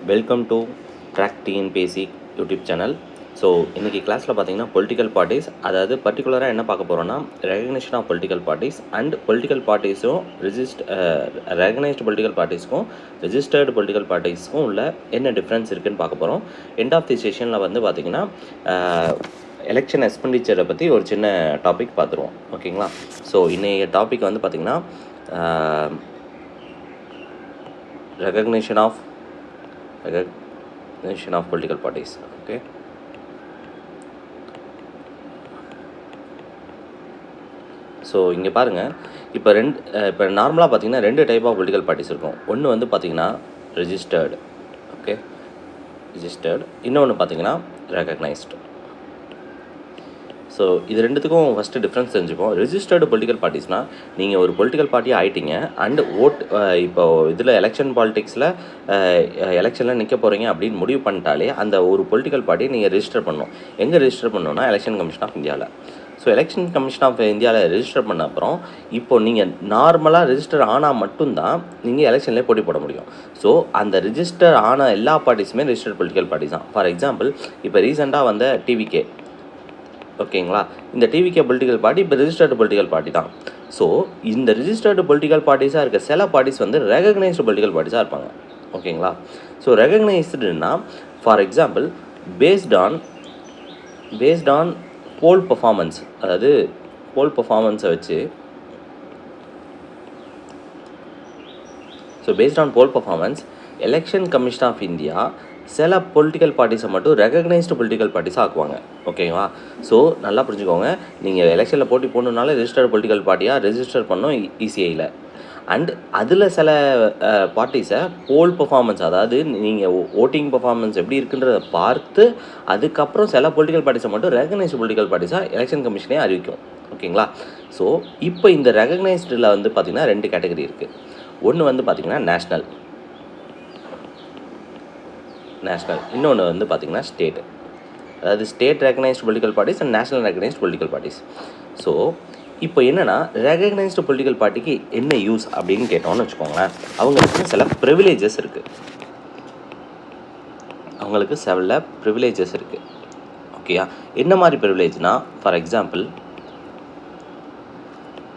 Welcome to crack TNPSC YouTube channel. So இன்றைக்கி கிளாஸில் பார்த்தீங்கன்னா பொலிட்டிக்கல் பார்ட்டிஸ், அதாவது பர்டிகுலராக என்ன பார்க்க போகிறோன்னா recognition of political parties and political பார்ட்டிஸும் ரெகனைஸ்டு பொலிட்டிக்கல் பார்ட்டிஸ்க்கும் ரெஜிஸ்டர்டு பொலிட்டிக்கல் பார்ட்டிஸ்க்கும் உள்ள என்ன டிஃப்ரென்ஸ் இருக்குதுன்னு பார்க்க போகிறோம். எண்ட் ஆஃப் தி செஷனில் வந்து பார்த்திங்கன்னா எலெக்ஷன் எக்ஸ்பெண்டிச்சரை பற்றி ஒரு சின்ன டாபிக் பார்த்துருவோம். ஓகேங்களா? ஸோ இன்றைய டாபிக் வந்து பார்த்திங்கன்னா recognition of political parties. Okay, so இங்கே பாருங்கள், இப்போ நார்மலாக பார்த்தீங்கன்னா ரெண்டு டைப் ஆஃப் பொலிட்டிக்கல் பார்ட்டிஸ் இருக்கும். ஒன்று வந்து பார்த்தீங்கன்னா ரெஜிஸ்டர்டு, ஓகே, ரெஜிஸ்டர்டு. இன்னொன்று பார்த்தீங்கன்னா ரெகக்னைஸ்டு. ஸோ இது ரெண்டுத்துக்கும் ஃபஸ்ட்டு டிஃப்ரென்ஸ் தெரிஞ்சுப்போம். ரெஜிஸ்டர்டு பொலிட்டிக்கல் பார்ட்டிஸ்னால் நீங்கள் ஒரு பொலிட்டிக்கல் பார்ட்டியாக ஆகிட்டீங்க அண்ட் இப்போது இதில் எலெக்ஷன் பாலிட்டிக்ஸில் எலெக்ஷனில் நிற்க போகிறீங்க அப்படின்னு முடிவு பண்ணிட்டாலே அந்த ஒரு பொலிட்டிக்கல் பார்ட்டியை நீங்கள் ரெஜிஸ்டர் பண்ணணும். எங்கே ரெஜிஸ்டர் பண்ணணும்னா எலெக்ஷன் கமிஷன் ஆஃப் இந்தியாவில். ஸோ எலெக்ஷன் கமிஷன் ஆஃப் இந்தியாவில் ரெஜிஸ்டர் பண்ண அப்புறம் இப்போது நீங்கள் நார்மலாக ரெஜிஸ்டர் ஆனால் மட்டும்தான் நீங்கள் எலெக்ஷன்லேயே போட்டி போட முடியும். ஸோ அந்த ரெஜிஸ்டர் ஆன எல்லா பார்ட்டிஸுமே ரெஜிஸ்டர்ட் பொலிட்டிக்கல் பார்ட்டிஸ் தான். ஃபார் எக்ஸாம்பிள், இப்போ ரீசெண்டாக வந்த டிவிகே, ஓகேங்களா, இந்த டிவிகே பொலிட்டிக்கல் பார்ட்டி இப்போ ரெஜிஸ்டர்டு பொலிட்டிக்கல் பார்ட்டி தான். ஸோ இந்த ரெஜிஸ்டர்டு பொலிட்டிக்கல் பார்ட்டிஸாக இருக்க சில பார்ட்டிஸ் வந்து ரெகக்னைஸ்டு பொலிட்டிக்கல் பார்ட்டிஸாக இருப்பாங்க. ஓகேங்களா? ஸோ ரெகக்னைஸ்டுன்னா for example based on poll performance, அதாவது போல் பர்ஃபார்மன்ஸை வச்சு, so based on poll performance election commission of India சில பொலிட்டிக்கல் பார்ட்டிஸை மட்டும் ரெகக்னைஸ்டு பொலிட்டிக்கல் பார்ட்டிஸாக ஆக்குவாங்க. ஓகேவா? ஸோ நல்லா புரிஞ்சுக்கோங்க, நீங்கள் எலெக்ஷனில் போட்டி போடணுன்னால ரெஜிஸ்டர்ட் பொலிட்டிக்கல் பார்ட்டியாக ரெஜிஸ்டர் பண்ணோம் இசிஐயில். அண்ட் அதில் சில பார்ட்டிஸை போல் பர்ஃபார்மன்ஸ், அதாவது நீங்கள் ஓட்டிங் பர்ஃபார்மன்ஸ் எப்படி இருக்குன்றதை பார்த்து அதுக்கப்புறம் சில பொலிட்டிக்கல் பார்ட்டிஸை மட்டும் ரெகக்னைஸ்டு பொலிட்டிக்கல் பார்ட்டிஸாக எலெக்ஷன் கமிஷனே அறிவிக்கும். ஓகேங்களா? ஸோ இப்போ இந்த ரெகக்னைஸ்டில் வந்து பார்த்திங்கன்னா ரெண்டு கேட்டகரி இருக்குது. ஒன்று வந்து பார்த்திங்கன்னா நேஷ்னல், இன்னொன்று வந்து பார்த்திங்கன்னா ஸ்டேட், அதாவது state recognised political parties and national recognised political parties. So இப்போ என்னென்னா ரெகனைஸ்டு பொலிட்டிக்கல் பார்ட்டிக்கு என்ன யூஸ் அப்படின்னு கேட்டோம்னு வச்சுக்கோங்களேன், அவங்களுக்கு சில ப்ரிவிலேஜஸ் இருக்குது. ஓகேயா? என்ன மாதிரி ப்ரிவிலேஜ்னா, for example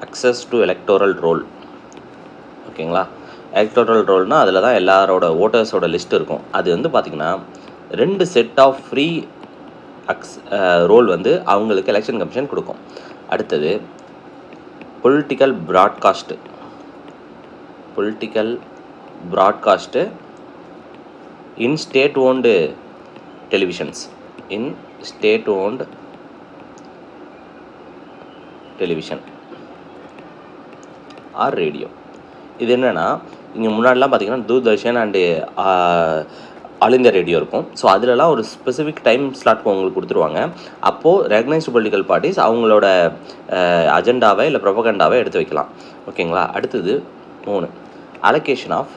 access to electoral roll. ஓகேங்களா? எலக்டோரல் ரோல்னால் அதில் தான் எல்லாரோட ஓட்டர்ஸோட லிஸ்ட் இருக்கும். அது வந்து பார்த்திங்கன்னா 2 செட் ஆஃப் ஃப்ரீ ரோல் வந்து அவங்களுக்கு எலெக்ஷன் கமிஷன் கொடுக்கும். அடுத்தது political broadcast in state owned television or radio. இது என்னென்னா, இங்கே முன்னாடிலாம் பார்த்திங்கன்னா Doordarshan and all India radio இருக்கும். ஸோ அதிலலாம் ஒரு ஸ்பெசிஃபிக் டைம் ஸ்லாட் உங்களுக்கு கொடுத்துருவாங்க. அப்போது ரெகனைஸ்டு பொலிட்டிக்கல் பார்ட்டிஸ் அவங்களோட அஜெண்டாவை இல்லை ப்ரொபகண்டாவை எடுத்து வைக்கலாம். ஓகேங்களா? அடுத்தது 3, அலோகேஷன் ஆஃப்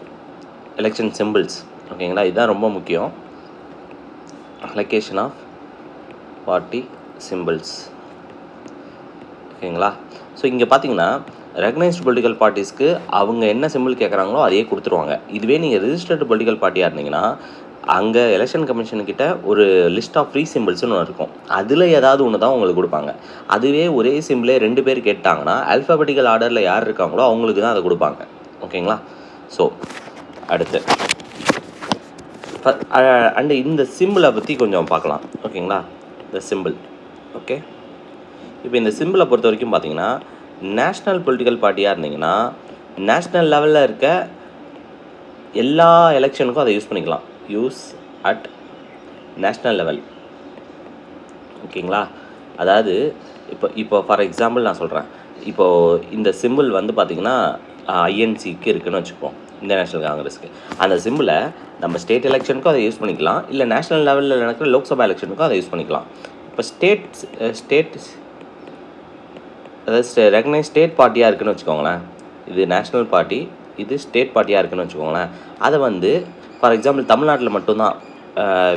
எலெக்ஷன் சிம்பிள்ஸ். ஓகேங்களா? இதுதான் ரொம்ப முக்கியம். Allocation of party symbols. ஓகேங்களா? ஸோ இங்கே பார்த்தீங்கன்னா ரெகனைஸ்டு பொலிட்டிக்கல் பார்ட்டிஸ்க்கு அவங்க என்ன சிம்பிள் கேட்குறாங்களோ அதையே கொடுத்துருவாங்க. இதுவே நீங்கள் ரெஜிஸ்டர்டு பொலிட்டிக்கல் பார்ட்டியாக இருந்தீங்கன்னா அங்கே எலெக்ஷன் கமிஷன்கிட்ட ஒரு லிஸ்ட் ஆஃப் ஃப்ரீ சிம்பிள்ஸ்னு ஒன்று இருக்கும். அதில் ஏதாவது ஒன்று தான் உங்களுக்கு கொடுப்பாங்க. அதுவே ஒரே சிம்பிளே 2 பேர் கேட்டாங்கன்னா ஆல்ஃபாபெட்டிக்கல் ஆர்டரில் யார் இருக்காங்களோ அவங்களுக்கு தான் அதை கொடுப்பாங்க. ஓகேங்களா? ஸோ அடுத்து அண்டு இந்த சிம்பிளை பற்றி கொஞ்சம் பார்க்கலாம். ஓகேங்களா? இந்த சிம்பிள். ஓகே, இப்போ இந்த சிம்பிளை பொறுத்த வரைக்கும் பார்த்தீங்கன்னா நேஷ்னல் பொலிட்டிக்கல் பார்ட்டியாக இருந்தீங்கன்னா நேஷ்னல் லெவலில் இருக்க எல்லா எலெக்ஷனுக்கும் அதை யூஸ் பண்ணிக்கலாம். Use at national level. ஓகேங்களா? அதாவது இப்போ ஃபார் எக்ஸாம்பிள் நான் சொல்கிறேன். இப்போது இந்த சிம்பிள் வந்து பார்த்திங்கன்னா ஐஎன்சிக்கு இருக்குதுன்னு வச்சுப்போம், இந்தியன் நேஷனல் காங்கிரஸுக்கு. அந்த சிம்பிளை நம்ம ஸ்டேட் எலெக்ஷனுக்கும் அதை யூஸ் பண்ணிக்கலாம், இல்லை நேஷ்னல் லெவலில் நடக்கிற லோக்சபா எலெக்ஷனுக்கும் அதை யூஸ் பண்ணிக்கலாம். இப்போ ஸ்டேட் அதாவது ரெகனைஸ் ஸ்டேட் பார்ட்டியாக இருக்குதுன்னு வச்சுக்கோங்களேன். இது நேஷ்னல் பார்ட்டி, இது ஸ்டேட் பார்ட்டியாக இருக்குதுன்னு வச்சுக்கோங்களேன். அதை வந்து ஃபார் எக்ஸாம்பிள் தமிழ்நாட்டில் மட்டும்தான்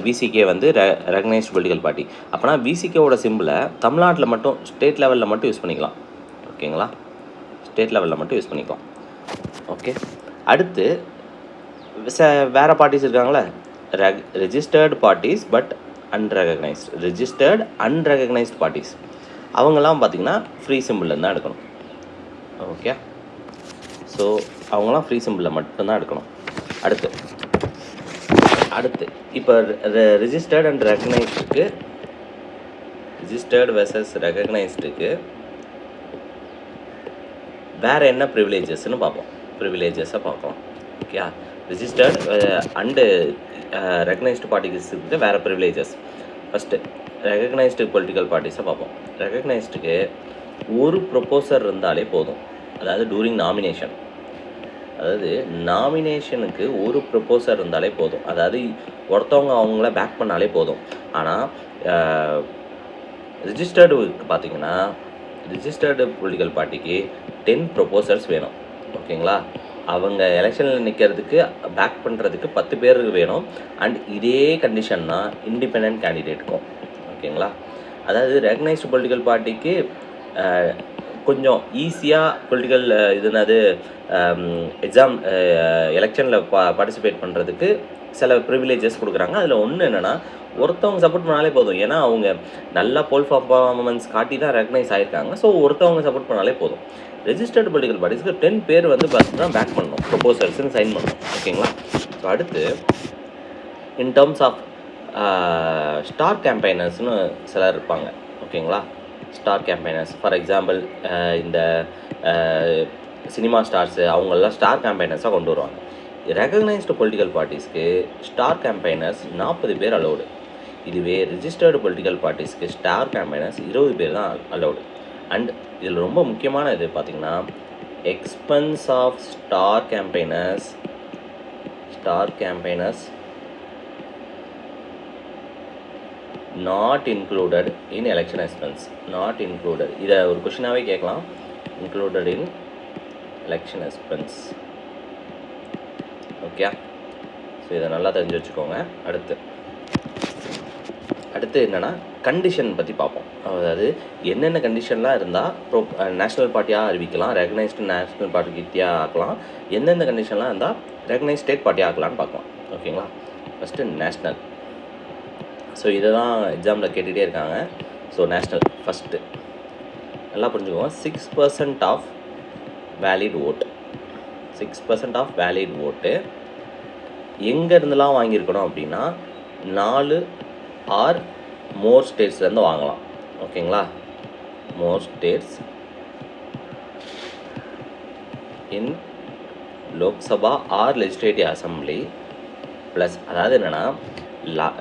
விசிகே வந்து ரெகனைஸ்டு பொலிட்டிக்கல் பார்ட்டி. அப்போனா விசிகேவோட சிம்பிளை தமிழ்நாட்டில் மட்டும் ஸ்டேட் லெவலில் மட்டும் யூஸ் பண்ணிக்கலாம். ஓகேங்களா? ஸ்டேட் லெவலில் மட்டும் யூஸ் பண்ணிக்கலாம். ஓகே, அடுத்து வேறு பார்ட்டிஸ் இருக்காங்களே, registered parties but unrecognised, registered unrecognised parties அவங்கெல்லாம் பார்த்திங்கன்னா ஃப்ரீ சிம்பிளில் தான் எடுக்கணும். ஓகே, ஸோ அவங்களாம் ஃப்ரீ சிம்பிளில் மட்டும்தான் எடுக்கணும். அடுத்து இப்போ ரிஜிஸ்டர்டு அண்ட் ரெகனைஸ்டுக்கு, ரிஜிஸ்டர்டு வெர்சஸ் ரெகனைஸ்டுக்கு வேறு என்ன ப்ரிவிலேஜஸ்ன்னு பார்ப்போம். ப்ரிவிலேஜஸை பார்க்கலாம். ஓகே, ரிஜிஸ்டர்டு அண்டு ரெகனைஸ்டு பார்ட்டிஸ்க்கு வேறு ப்ரிவிலேஜஸ். ஃபஸ்ட்டு ரெகனைஸ்டு பொலிட்டிக்கல் பார்ட்டிஸை பார்ப்போம். ரெகனைஸ்டுக்கு ஒரு ப்ரொப்போசர் இருந்தாலே போதும். அதாவது டூரிங் நாமினேஷன், அதாவது நாமினேஷனுக்கு ஒரு ப்ரொப்போசர் இருந்தாலே போதும். அதாவது ஒருத்தவங்க அவங்கள பேக் பண்ணாலே போதும். ஆனால் ரிஜிஸ்டர்டுக்கு பார்த்தீங்கன்னா, ரிஜிஸ்டர்டு பொலிட்டிக்கல் பார்ட்டிக்கு 10 ப்ரொப்போசர்ஸ் வேணும். ஓகேங்களா, அவங்க எலெக்ஷனில் நிற்கிறதுக்கு பேக் பண்ணுறதுக்கு 10 பேர் வேணும். அண்ட் இதே கண்டிஷன் தான் இண்டிபெண்ட் கேண்டிடேட்டுக்கும். ஓகேங்களா, அதாவது ரெகனைஸ்டு பொலிட்டிக்கல் பார்ட்டிக்கு கொஞ்சம் ஈஸியாக பொலிட்டிக்கல் இதுனது எக்ஸாம் எலெக்ஷனில் பார்ட்டிசிபேட் பண்ணுறதுக்கு சில ப்ரிவிலேஜஸ் கொடுக்குறாங்க. அதில் ஒன்று என்னென்னா, ஒருத்தவங்க சப்போர்ட் பண்ணாலே போதும். ஏன்னா அவங்க நல்லா போல் பர்ஃபார்மன்ஸ் காட்டி தான் ரெகனைஸ் ஆகிருக்காங்க. ஸோ ஒருத்தவங்க சப்போர்ட் பண்ணாலே போதும். ரெஜிஸ்டர்டு பொலிட்டிக்கல் பார்ட்டிஸ்க்கு 10 பேர் வந்து பார்த்தீங்கன்னா பேக் பண்ணணும், ப்ரொப்போசல்ஸ்னு சைன் பண்ணணும். ஓகேங்களா, ஸோ அடுத்து இன் டேர்ம்ஸ் ஆஃப் ஸ்டார் கேம்பெயினர்ஸ்னு சிலர் இருப்பாங்க. ஓகேங்களா, ஸ்டார் கேம்பெயினர்ஸ் ஃபார் எக்ஸாம்பிள் இந்த சினிமா ஸ்டார்ஸு அவங்களெல்லாம் ஸ்டார் கேம்பெயினர்ஸாக கொண்டு வருவாங்க. ரெகனைஸ்டு பொலிட்டிக்கல் பார்ட்டிஸ்க்கு ஸ்டார் கேம்பெயினர்ஸ் 40 பேர் அலௌடு. இதுவே ரிஜிஸ்டர்டு பொலிட்டிக்கல் பார்ட்டிஸ்க்கு ஸ்டார் கேம்பெயினர்ஸ் 20 பேர் தான் அலௌடு. அண்ட் இதில் ரொம்ப முக்கியமான இது பார்த்திங்கன்னா, expense of star campaigners not included in election expense. not included, இதை ஒரு கொஷினாகவே கேட்கலாம். included in election expense. Okay, so இதை நல்லா தெரிஞ்சு வச்சுக்கோங்க. அடுத்து என்னென்னா கண்டிஷன் பற்றி பார்ப்போம். அதாவது என்னென்ன கண்டிஷன்லாம் இருந்தால் நேஷ்னல் பார்ட்டியாக அறிவிக்கலாம், ரெகனைஸ்டு நேஷ்னல் பார்ட்டியாக ஆக்கலாம், எந்தெந்த கண்டிஷன்லாம் இருந்தால் ரெகனைஸ்ட் ஸ்டேட் பார்ட்டியாக ஆக்கலான்னு பார்க்கலாம். ஓகேங்களா, ஃபஸ்ட்டு நேஷ்னல். ஸோ இதை தான் எக்ஸாமில் கேட்டுகிட்டே இருக்காங்க. ஸோ நேஷ்னல் ஃபஸ்ட்டு நல்லா புரிஞ்சுக்கோங்க. 6% ஆஃப் வேலிட் ஓட்டு, 6% ஆஃப் வேலிட் ஓட்டு எங்கேருந்துலாம் வாங்கியிருக்கணும் அப்படின்னா 4 ஆர் மோர் ஸ்டேட்ஸ்லேருந்து வாங்கலாம். ஓகேங்களா, more states in Lok Sabha or legislative assembly plus, அதாவது என்னென்னா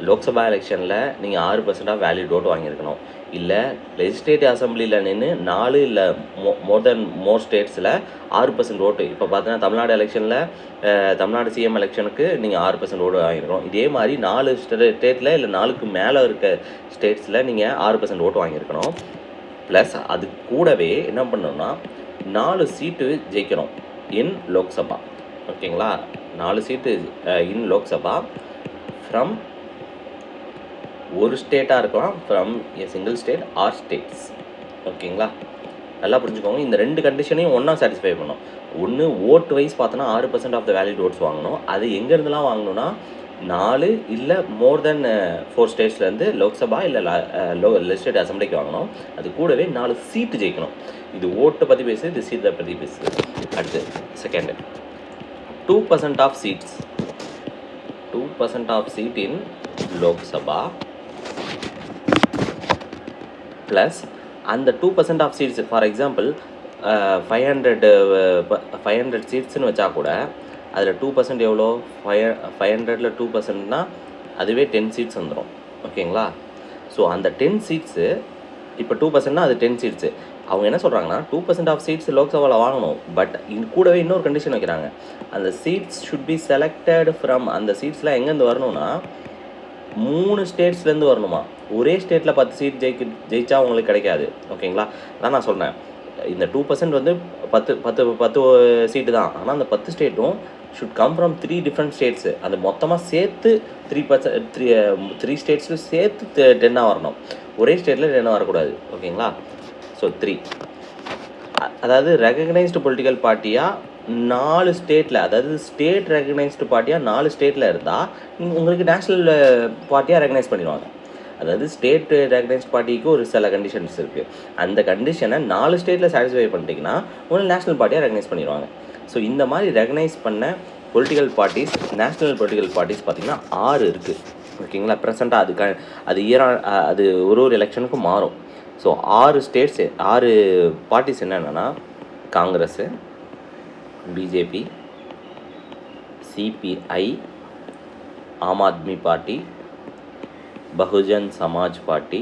லோக்சபா எலெக்ஷனில் நீங்கள் 6% ஆஃப் வேலிட் ஓட்டு வாங்கியிருக்கணும். இல்லை லெஜிஸ்லேட்டிவ் அசம்பிளியில் நின்று 4 இல்லை மோர் ஸ்டேட்ஸில் 6% ஓட்டு. இப்போ பார்த்தீங்கன்னா தமிழ்நாடு எலெக்ஷனில் தமிழ்நாடு சிஎம் எலெக்ஷனுக்கு நீங்கள் 6% ஓட்டு வாங்கியிருக்கணும். இதே மாதிரி 4 ஸ்டேட்டில் இல்லை 4க்கு மேலே இருக்க ஸ்டேட்ஸில் நீங்கள் 6% ஓட்டு வாங்கியிருக்கணும். ப்ளஸ் அது கூடவே என்ன பண்ணணும்னா 4 சீட்டு ஜெயிக்கணும் இன் லோக்சபா. ஓகேங்களா, 4 சீட்டு இன் லோக்சபா ஃப்ரம் ஒரு ஸ்டேட்டாக இருக்கலாம், from a single state or states. ஓகேங்களா, நல்லா புரிஞ்சுக்கோங்க. இந்த 2 கண்டிஷனையும் ஒன்றா சாட்டிஸ்ஃபை பண்ணணும். ஒன்று ஓட்டு வைஸ் பார்த்தோன்னா 6% ஆஃப் த வேலிட் ஓட்ஸ் வாங்கணும். அது எங்கேருந்துலாம் வாங்கணும்னா 4 இல்லை மோர் தென் 4 ஸ்டேட்ஸ்லேருந்து லோக்சபா இல்லை லெஜிஸ்லேட்டிவ் அசம்பிளிக்கு வாங்கணும். அது கூடவே 4 சீட்டு ஜெயிக்கணும். இது ஓட்டை பற்றி பேசுது, இது சீட்டை பற்றி பேசுது. அடுத்து second 2% of seats, 2% of seat in Lok Sabha plus அந்த 2% ஆஃப் சீட்ஸ் ஃபார் எக்ஸாம்பிள் 500 சீட்ஸ்னு வச்சா கூட அதில் 2% எவ்வளோ, 500ல் 2%னா அதுவே 10 சீட்ஸ் வந்துடும். ஓகேங்களா, ஸோ அந்த 10 சீட்ஸு இப்போ 2%னா அது 10 சீட்ஸு. அவங்க என்ன சொல்கிறாங்கன்னா 2% ஆஃப் சீட்ஸ் லோக்சபாவில் வாங்கணும். பட் கூடவே இன்னொரு கண்டிஷன் வைக்கிறாங்க. அந்த seats should be selected from, அந்த சீட்ஸ்லாம் எங்கேருந்து வரணும்னா 3 ஸ்டேட்ஸ்லேருந்து வரணுமா. ஒரே ஸ்டேட்டில் 10 சீட் ஜெயிச்சா உங்களுக்கு கிடைக்காது. ஓகேங்களா, அதான் நான் சொன்னேன். இந்த 2% வந்து 10 சீட்டு தான். ஆனால் அந்த 10 ஸ்டேட்டும் should come from 3 different states. அது மொத்தமாக சேர்த்து 3 ஸ்டேட்ஸில் சேர்த்து 10 வரணும். ஒரே ஸ்டேட்டில் 10 வரக்கூடாது. ஓகேங்களா, ஸோ 3, அதாவது ரெகக்னைஸ்டு பொலிட்டிக்கல் பார்ட்டியாக 4 ஸ்டேட்டில், அதாவது ஸ்டேட் ரெகனைஸ்டு பார்ட்டியாக 4 ஸ்டேட்டில் இருந்தால் உங்களுக்கு நேஷ்னல் பார்ட்டியாக ரெகனைஸ் பண்ணிடுவாங்க. அதாவது ஸ்டேட் ரெகனைஸ்ட் பார்ட்டிக்கு ஒரு சில கண்டிஷன்ஸ் இருக்குது. அந்த கண்டிஷனை 4 ஸ்டேட்டில் சாட்டிஸ்ஃபை பண்ணிட்டீங்கன்னா உங்களுக்கு நேஷ்னல் பார்ட்டியாக ரெகனைஸ் பண்ணிடுவாங்க. ஸோ இந்த மாதிரி ரெகனைஸ் பண்ண political parties, national political parties பார்த்திங்கன்னா 6 இருக்குது. ஓகேங்களா? ப்ரெசண்ட்டாக அது அது ஒரு எலெக்ஷனுக்கும் மாறும். ஸோ 6 ஸ்டேட்ஸ், 6 பார்ட்டிஸ் என்னென்னா Congress, BJP, CPI, Aam Aadmi party, Bahujan Samaj party,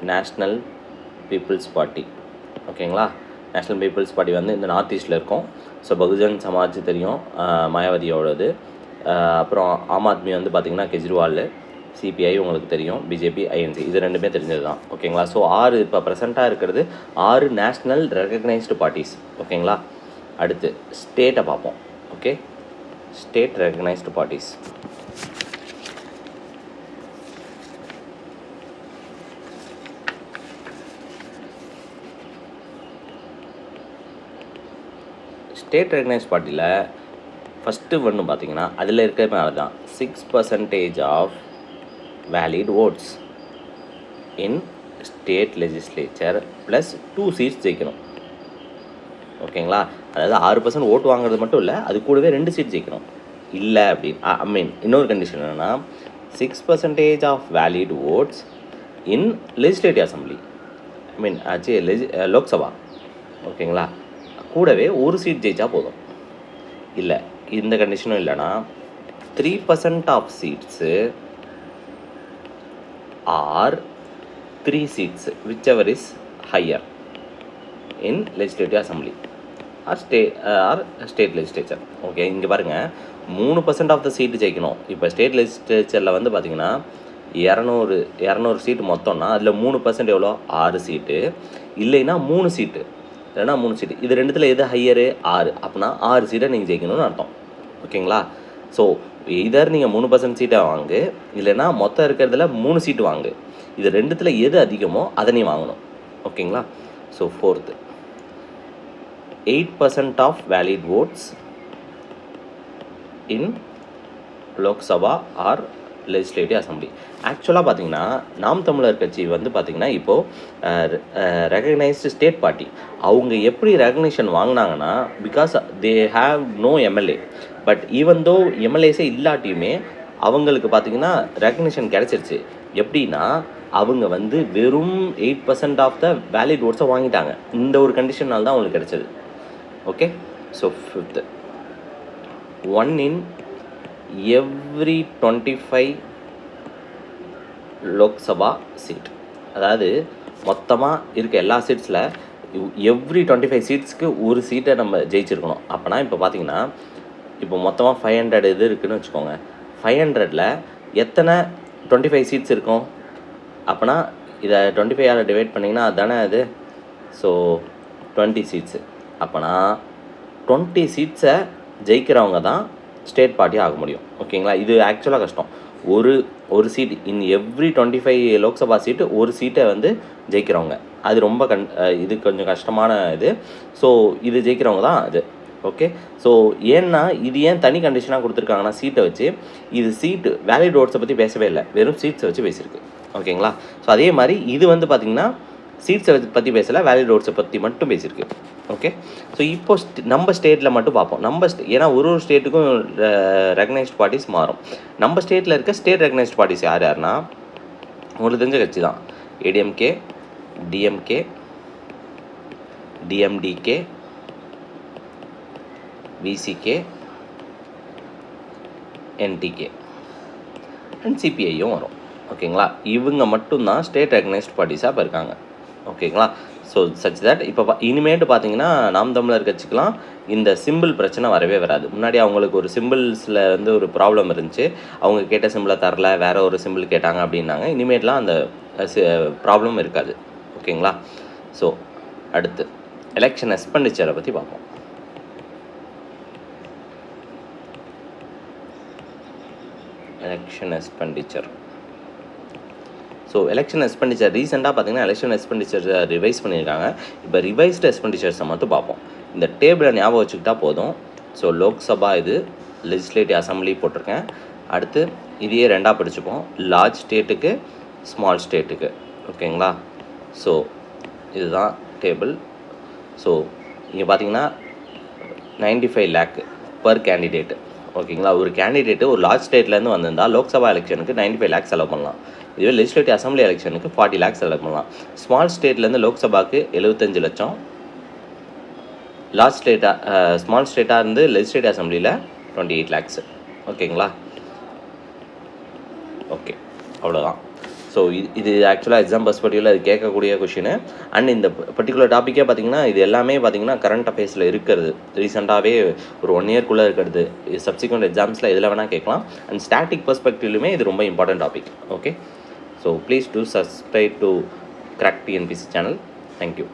national people's party. ஓகேங்களா? நேஷ்னல் பீப்புள்ஸ் பார்ட்டி வந்து இந்த நார்த் ஈஸ்டில் இருக்கும். ஸோ பகுஜன் சமாஜ் தெரியும், மாயாவதியோடது. அப்புறம் ஆம் ஆத்மி வந்து பார்த்திங்கன்னா கெஜ்ரிவால், சிபிஐ உங்களுக்கு தெரியும், பிஜேபி, ஐஎன்சி, இது ரெண்டுமே தெரிஞ்சது தான். ஓகேங்களா? ஸோ 6 இப்போ ப்ரெசண்ட்டாக இருக்கிறது 6 நேஷ்னல் ரெகக்னைஸ்டு பார்ட்டிஸ். ஓகேங்களா? அடுத்து ஸ்டேட்டை பார்ப்போம். Okay, state recognised parties. State recognised பார்ட்டியில் ஃபஸ்ட்டு ஒன்று பார்த்தீங்கன்னா அதில் இருக்கிற மாதிரி தான் 6% of valid votes in state legislature plus 2 seats ஜெயிக்கணும். ஓகேங்களா? அதாவது 6% ஓட்டு வாங்குறது மட்டும் இல்லை, அது கூடவே 2 சீட் ஜெயிக்கணும். இல்லை அப்படின்னு இன்னொரு கண்டிஷன் என்னென்னா 6% of valid votes in legislative assembly, Lok Sabha. ஓகேங்களா? கூடவே 1 சீட் ஜெயிச்சா போதும். இல்லை, இந்த கண்டிஷனும் இல்லைனா 3% of seats or 3 seats whichever is higher in legislative assembly or state legislature. Okay, இங்கே பாருங்கள், 3% ஆஃப் த சீட்டு ஜெயிக்கணும். இப்போ ஸ்டேட் லெஜிஸ்லேச்சரில் வந்து பார்த்திங்கன்னா 200 சீட்டு மொத்தம்னா அதில் 3% எவ்வளோ? 6 சீட்டு. இல்லைன்னா 3 சீட்டு, இல்லைனா 3 சீட்டு. இது ரெண்டுத்தில் எது ஹையரு? 6. அப்படின்னா 6 சீட்டை நீங்கள் ஜெயிக்கணும்னு அர்த்தம். ஓகேங்களா? ஸோ இதர் நீங்கள் 3% சீட்டை வாங்கு, இல்லைன்னா மொத்தம் இருக்கிறதுல 3 சீட்டு வாங்கு. இது ரெண்டுத்தில் எது அதிகமோ அதை நீ வாங்கணும். ஓகேங்களா? So 4th 8% of valid votes in Lok Sabha or legislative assembly. ஆக்சுவலாக பார்த்தீங்கன்னா நாம் தமிழர் கட்சி வந்து பார்த்திங்கன்னா இப்போது ரெகக்னைஸ்டு ஸ்டேட் பார்ட்டி. அவங்க எப்படி ரெகக்னிஷன் வாங்கினாங்கன்னா, because they have no MLA. But even though எம்எல்ஏஸே இல்லாட்டியுமே அவங்களுக்கு பார்த்திங்கன்னா ரெகக்னிஷன் கிடச்சிருச்சு. எப்படின்னா அவங்க வந்து வெறும் 8% ஆஃப் த வேலிட் ஓட்ஸை வாங்கிட்டாங்க. இந்த ஒரு கண்டிஷனால் தான் அவங்களுக்கு கிடச்சிது. Okay, so 5th 1 in every 25 Lok Sabha seat. அதாவது மொத்தமாக இருக்க எல்லா சீட்ஸில் எவ்ரி 25 சீட்ஸ்க்கு ஒரு சீட்டை நம்ம ஜெயிச்சிருக்கணும். அப்போனா இப்போ பார்த்தீங்கன்னா இப்போ மொத்தமாக 500 இது இருக்குதுன்னு வச்சுக்கோங்க. 500ல் எத்தனை 25 சீட்ஸ் இருக்கும்? அப்போனா இதை 25ஆல் டிவைட் பண்ணிங்கன்னா அதுதானே அது. So 20 seats. அப்போனா 20 சீட்ஸை ஜெயிக்கிறவங்க தான் ஸ்டேட் பார்ட்டி ஆக முடியும். ஓகேங்களா? இது ஆக்சுவலாக கஷ்டம். ஒரு சீட் இன் எவ்ரி 25 லோக்சபா சீட்டு ஒரு சீட்டை வந்து ஜெயிக்கிறவங்க, அது ரொம்ப இது கொஞ்சம் கஷ்டமான இது. ஸோ இது ஜெயிக்கிறவங்க தான் அது. ஓகே, ஸோ ஏன்னா இது ஏன் தனி கண்டிஷனாக கொடுத்துருக்காங்கன்னா சீட்டை வச்சு, இது சீட்டு வேலிட் ஓட்ஸை பற்றி பேசவே இல்லை, வெறும் சீட்ஸை வச்சு பேசியிருக்கு. ஓகேங்களா? ஸோ அதே மாதிரி இது வந்து பார்த்திங்கன்னா சீட்ஸை பற்றி பேசலை, வேலிட் ஓட்ஸை பற்றி மட்டும் பேசியிருக்கு. ஓகே, ஸோ இப்போ நம்ம ஸ்டேட்டில் மட்டும் பார்ப்போம். ஏன்னா ஒரு ஸ்டேட்டுக்கும் ரெகனைஸ்ட் பார்ட்டிஸ் மாறும். நம்ம ஸ்டேட்டில் இருக்க ஸ்டேட் ரெகனைஸ்ட் பார்ட்டிஸ் யாருன்னா உங்களுக்கு தெரிஞ்ச கட்சி தான். ADMK, DMK, DMDK, VCK, NTK and சிபிஐயும் வரும். ஓகேங்களா? இவங்க மட்டும்தான் ஸ்டேட் ரெகனைஸ்ட் பார்ட்டிஸாக இப்போ இருக்காங்க. ஓகேங்களா? ஸோ சச் தட் இப்போ இனிமேட்டு பார்த்தீங்கன்னா நாம் தமிழர் கட்சிக்கெலாம் இந்த சிம்பிள் பிரச்சனை வரவே வராது. முன்னாடி அவங்களுக்கு ஒரு சிம்பிள்ஸில் வந்து ஒரு ப்ராப்ளம் இருந்துச்சு. அவங்க கேட்ட சிம்பிளை தரல, வேறு ஒரு சிம்பிள் கேட்டாங்க அப்படின்னாங்க. இனிமேட்லாம் அந்த ப்ராப்ளம் இருக்காது. ஓகேங்களா? ஸோ அடுத்து எலெக்ஷன் எக்ஸ்பெண்டிச்சரை பற்றி பார்ப்போம். Election expenditure. So election expenditure ரீசெண்டாக பார்த்தீங்கன்னா எலெக்ஷன் எக்ஸ்பெண்டிச்சர் ரிவைஸ் பண்ணியிருக்காங்க. இப்போ ரிவைஸ்டு எக்ஸ்பெண்டிச்சர்ஸை மட்டும் பார்ப்போம். இந்த டேபிளை ஞாபகம் வச்சுக்கிட்டா போதும். ஸோ லோக்சபா இது, லெஜிஸ்லேட்டிவ் அசம்பிளி போட்டிருக்கேன். அடுத்து இதையே ரெண்டாக பிடிச்சிப்போம், லார்ஜ் ஸ்டேட்டுக்கு ஸ்மால் ஸ்டேட்டுக்கு. ஓகேங்களா? ஸோ இதுதான் டேபிள். ஸோ இங்கே பார்த்தீங்கன்னா 95 lakh பர் கேண்டிடேட்டு. ஓகேங்களா? ஒரு கேண்டிடேட்டு ஒரு லார்ஜ் ஸ்டேட்லேருந்து வந்திருந்தால் லோக்சபா எலெக்ஷனுக்கு 95 lakhs செலவு பண்ணலாம். இதுவே லெஜிஸ்லேட்டிவ் அசம்பிளி எலெக்ஷனுக்கு 40 lakhs செலவு பண்ணலாம். ஸ்மால் ஸ்டேட்லேருந்து லோக்சபாவுக்கு 75 லட்சம், லார்ஜ் ஸ்மால் ஸ்டேட்டாக இருந்து லெஜிஸ்லேட்டிவ் அசம்பிளியில் 28 lakhs. ஓகேங்களா? ஓகே, அவ்வளோதான். ஸோ இது ஆக்சுவலாக எக்ஸாம் பர்ஸ்பெக்டிவில் அது கேட்கக்கூடிய கொஷினு. அண்ட் இந்த பர்டிகுலர் டாப்பிக்கே பார்த்தீங்கன்னா இது எல்லாமே பார்த்தீங்கன்னா கரண்ட் அஃபேர்ஸில் இருக்கிறது, ரீசெண்டாகவே ஒரு 1 yearக்குள்ளே இருக்கிறது. சப்சிக்வெண்ட் எக்ஸாம்ஸில் எதில் வேணால் கேட்கலாம். அண்ட் ஸ்டாட்டிக் பர்ஸ்பெக்டிவ்லையுமே இது ரொம்ப important topic. Okay, so please do subscribe to crack TNPSC channel. Thank you.